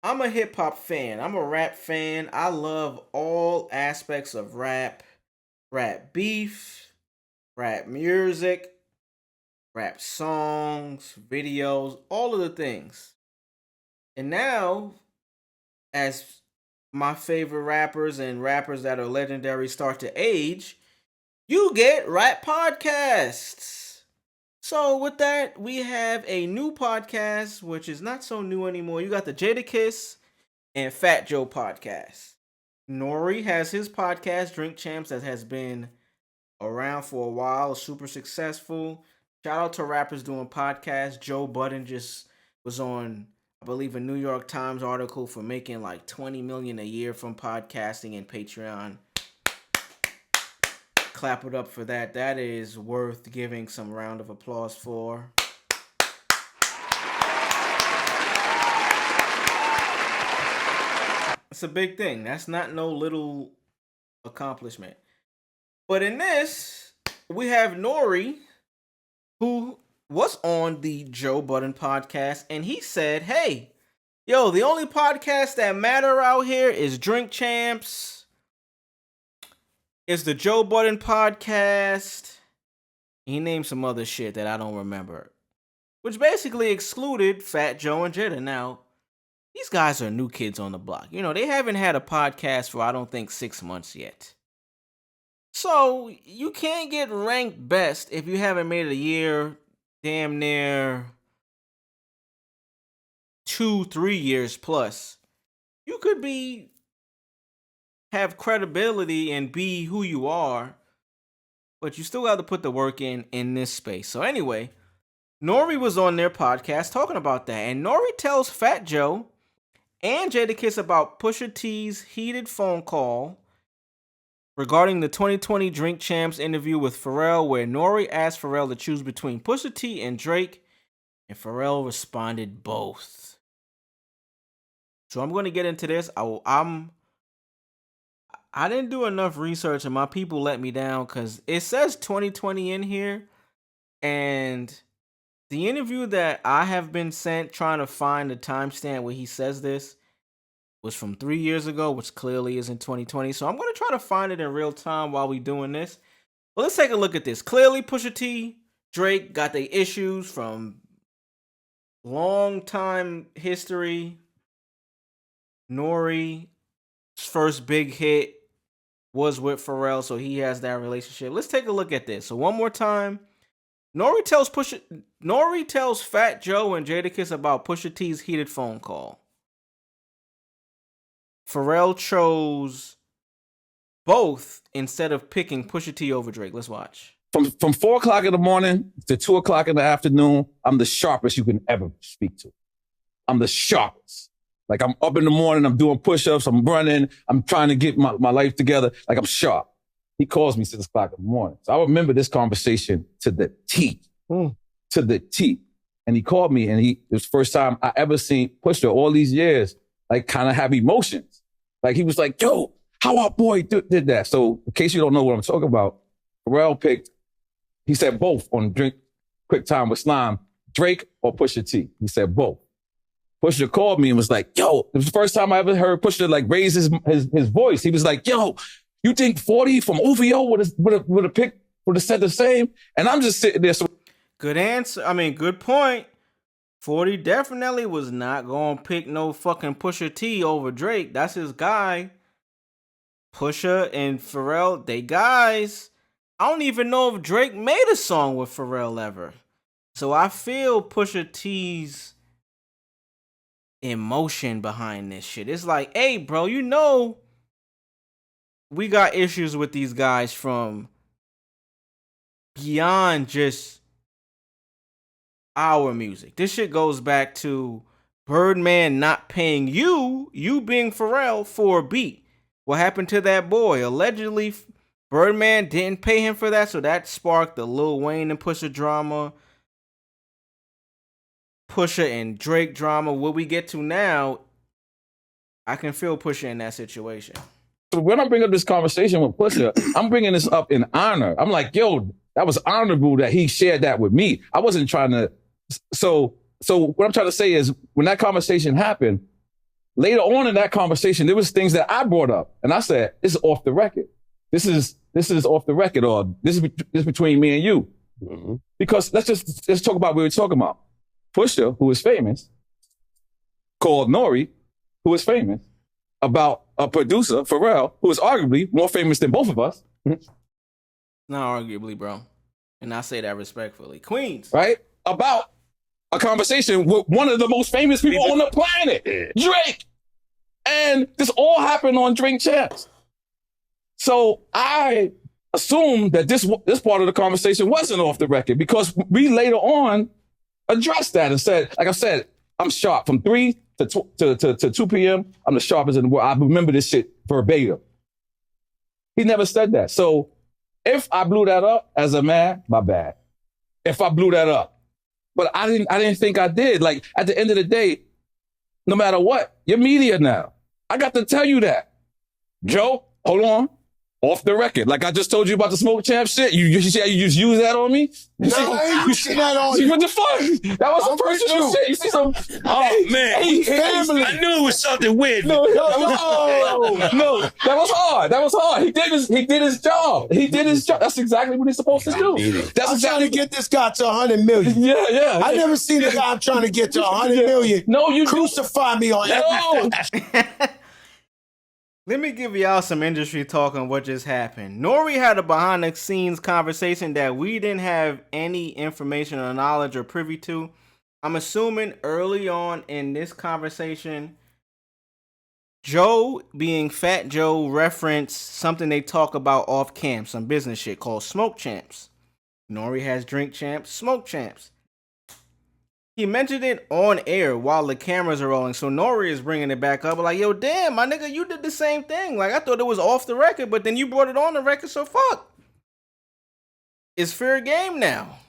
I'm a hip hop fan. I'm a rap fan. I love all aspects of rap, rap beef, rap music, rap songs, videos, all of the things. And now, as my favorite rappers and rappers that are legendary start to age, you get rap podcasts. So with that, we have a new podcast, which is not so new anymore. You got the Jadakiss and Fat Joe podcast. N.O.R.E has his podcast, Drink Champs, that has been around for a while, super successful. Shout out to rappers doing podcasts. Joe Budden just was on, I believe, a New York Times article for making like 20 million a year from podcasting and Patreon. Clap it up for that. That is worth giving some round of applause for. It's a big thing. That's not no little accomplishment. But in this, we have N.O.R.E, who was on the Joe Budden podcast, and he said, hey, yo, the only podcast that matter out here is Drink Champs. It's the Joe Budden podcast. He named some other shit that I don't remember, which basically excluded Fat Joe and Jada. Now, these guys are new kids on the block. You know, they haven't had a podcast for, I don't think, 6 months yet. So, you can't get ranked best if you haven't made a year, damn near 2-3 years plus. You could have credibility and be who you are, but you still have to put the work in this space. So anyway, N.O.R.E was on their podcast talking about that, and N.O.R.E tells Fat Joe and Jadakiss about Pusha T's heated phone call regarding the 2020 Drink Champs interview with Pharrell, where N.O.R.E asked Pharrell to choose between Pusha T and Drake, and Pharrell responded both. So I'm going to get into this. I didn't do enough research, and my people let me down because it says 2020 in here, and the interview that I have been sent trying to find the timestamp where he says this was from 3 years ago, which clearly isn't 2020. So I'm going to try to find it in real time while we doing this. Well, let's take a look at this. Clearly, Pusha T, Drake got their issues from long time history. N.O.R.E first big hit was with Pharrell, so he has that relationship. Let's take a look at this. So one more time, N.O.R.E tells Fat Joe and Jadakiss about Pusha T's heated phone call. Pharrell chose both instead of picking Pusha T over Drake. Let's watch. From 4 o'clock in the morning to 2 o'clock in the afternoon, I'm the sharpest you can ever speak to. I'm the sharpest. Like, I'm up in the morning, I'm doing push-ups, I'm running, I'm trying to get my life together. Like, I'm sharp. He calls me 6 o'clock in the morning. So I remember this conversation to the T. To the T. And he called me, and it was the first time I ever seen Pusha all these years, like, kind of have emotions. Like, he was like, yo, how our boy did that? So in case you don't know what I'm talking about, Pharrell picked, he said both on Drink Quick Time with Slime, Drake or Pusha T. He said both. Pusha called me and was like, yo, it was the first time I ever heard Pusha like raise his voice. He was like, yo, you think 40 from OVO would have said the same? And I'm just sitting there. So good answer. I mean, good point. 40 definitely was not going to pick no fucking Pusha T over Drake. That's his guy. Pusha and Pharrell, they guys. I don't even know if Drake made a song with Pharrell ever. So I feel Pusha T's emotion behind this shit. It's like, hey, bro, you know we got issues with these guys from beyond just our music. This shit goes back to Birdman not paying you being Pharrell, for a beat. What happened to that boy? Allegedly, Birdman didn't pay him for that, so that sparked the Lil Wayne and Pusha drama. Pusha and Drake drama. What we get to now, I can feel Pusha in that situation. So when I bring up this conversation with Pusha, I'm bringing this up in honor. I'm like, yo, that was honorable that he shared that with me. I wasn't trying to. So what I'm trying to say is, when that conversation happened, later on in that conversation, there was things that I brought up, and I said, "This is off the record. This is off the record, or this is between me and you." Mm-hmm. Because let's talk about what we were talking about. Pusha, who is famous, called N.O.R.E, who is famous, about a producer, Pharrell, who is arguably more famous than both of us. Not arguably, bro. And I say that respectfully. Queens. Right? About a conversation with one of the most famous people on the planet, Drake. And this all happened on Drink Champs. So I assumed that this part of the conversation wasn't off the record because we later on addressed that and said, like I said, I'm sharp from 3 to 2 p.m. I'm the sharpest in the world. I remember this shit verbatim. He never said that. So if I blew that up as a man, my bad. If I blew that up. But I didn't think I did. Like, at the end of the day, no matter what, you're media now. I got to tell you that. Joe, hold on. Off the record. Like I just told you about the Smoke Champ shit. You see how you just use that on me? You see that on you? What the fuck? That was some personal shit. You see some... Oh, man. I knew it was something weird. No, that was hard. That was hard. He did his job. He did his job. That's exactly what he's supposed to do. I'm trying to get this guy to 100 million. Yeah. I never seen a guy I'm trying to get to 100 million. No, you crucify me on everything. Let me give y'all some industry talk on what just happened. N.O.R.E had a behind-the-scenes conversation that we didn't have any information or knowledge or privy to. I'm assuming early on in this conversation, Joe, being Fat Joe, referenced something they talk about off-cam, some business shit called Smoke Champs. N.O.R.E has Drink Champs, Smoke Champs. He mentioned it on air while the cameras are rolling, so N.O.R.E is bringing it back up. Like, yo, damn, my nigga, you did the same thing. Like, I thought it was off the record, but then you brought it on the record, so fuck. It's fair game now.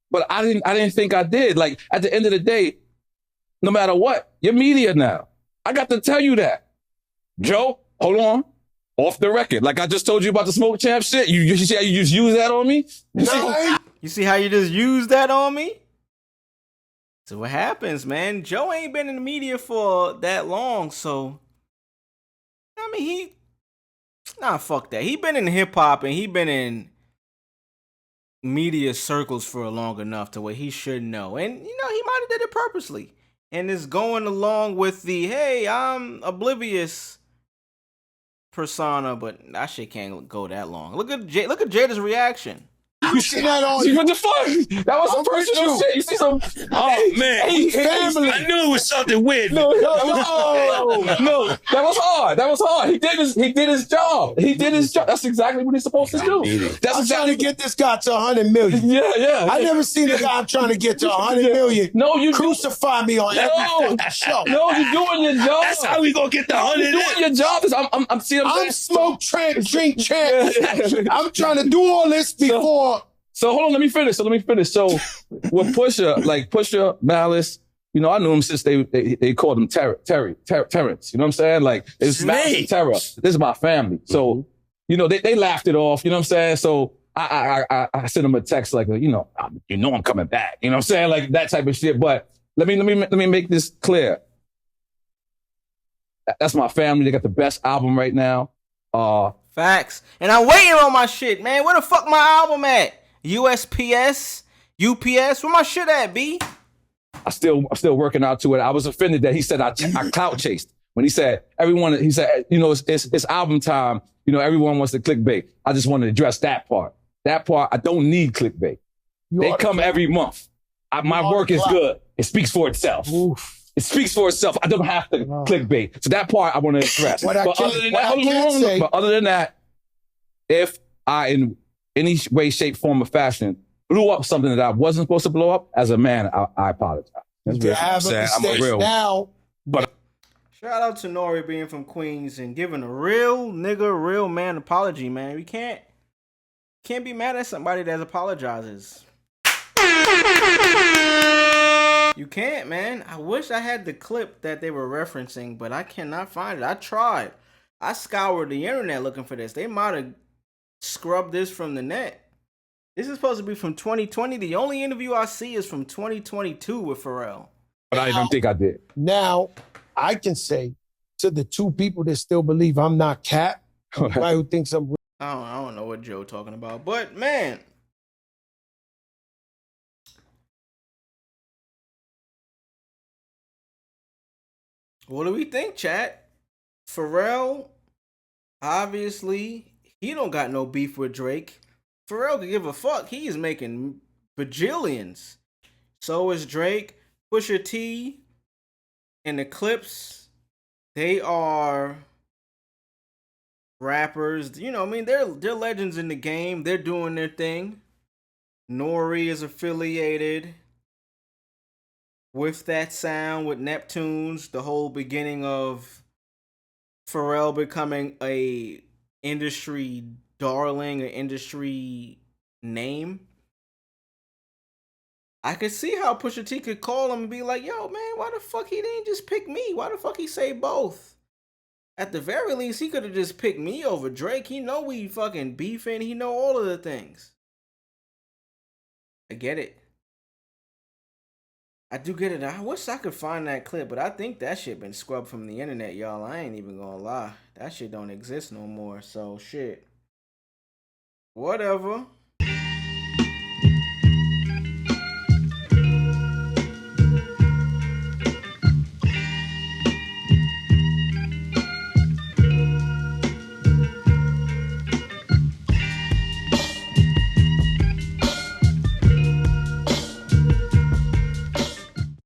But I didn't think I did. Like, at the end of the day, no matter what, you're media now. I got to tell you that. Joe, hold on. Off the record. Like I just told you about the Smoke Champ shit. You see how you just use that on me? You see how you just used that on me? So what happens, man? Joe ain't been in the media for that long, so I mean fuck that. He been in hip hop and he been in media circles for long enough to where he should know. And he might have did it purposely. And it's going along with the hey, I'm oblivious persona, but that shit can't go that long. Look at Jada's reaction. You see that on? What the fuck? That was some personal shit. You see some... Oh, man. I knew it was something weird. No, that was hard. That was hard. He did his job. He did his job. That's exactly what he's supposed to do. I'm trying to get this guy to 100 million. Yeah. I never seen a guy I'm trying to get to 100 million. No, you crucify me on every show. No, you're doing your job. That's how we gonna get the 100. You're doing your job. I'm Smoke Champ, Drink Champ. I'm trying to do all this before. So hold on, let me finish. So with Pusha, Malice, I knew him since they called him Terrence. You know what I'm saying? Like, it's Malice and Terror. This is my family. So, they laughed it off. You know what I'm saying? So I sent him a text like, I'm coming back. You know what I'm saying? Like that type of shit. But let me make this clear. That's my family. They got the best album right now. Facts. And I'm waiting on my shit, man. Where the fuck my album at? USPS, UPS, where my shit at, B? I'm still working out to it. I was offended that he said I clout chased when he said it's album time. Everyone wants to clickbait. I just wanted to address that part. That part, I don't need clickbait. They come every month. My work is good. It speaks for itself. Oof. It speaks for itself. I don't have to clickbait. So that part I want to address. But other than that, if I in any way, shape, form, or fashion blew up something that I wasn't supposed to blow up, as a man, I apologize. I'm a real now. But shout out to N.O.R.E being from Queens and giving a real nigga, real man apology, man. We can't be mad at somebody that apologizes. You can't, man. I wish I had the clip that they were referencing, but I cannot find it. I tried. I scoured the internet looking for this. They might have scrubbed this from the net. This is supposed to be from 2020. The only interview I see is from 2022 with Pharrell. But I don't think I did. Now, I can say to the two people that still believe I'm not Cap, the guy who thinks I'm. I don't know what Joe talking about, but man, what do we think, chat? Pharrell, obviously, he don't got no beef with Drake. Pharrell could give a fuck. He's making bajillions. So is Drake. Pusha T and the Clips, they are rappers. You know, I mean, they're legends in the game. They're doing their thing. N.O.R.E is affiliated with that sound, with Neptunes, the whole beginning of Pharrell becoming a industry darling, an industry name. I could see how Pusha T could call him and be like, yo, man, why the fuck he didn't just pick me? Why the fuck he say both? At the very least, he could have just picked me over Drake. He know we fucking beefing. He know all of the things. I get it. I do get it. I wish I could find that clip, but I think that shit been scrubbed from the internet, y'all. I ain't even gonna lie. That shit don't exist no more. So shit. Whatever.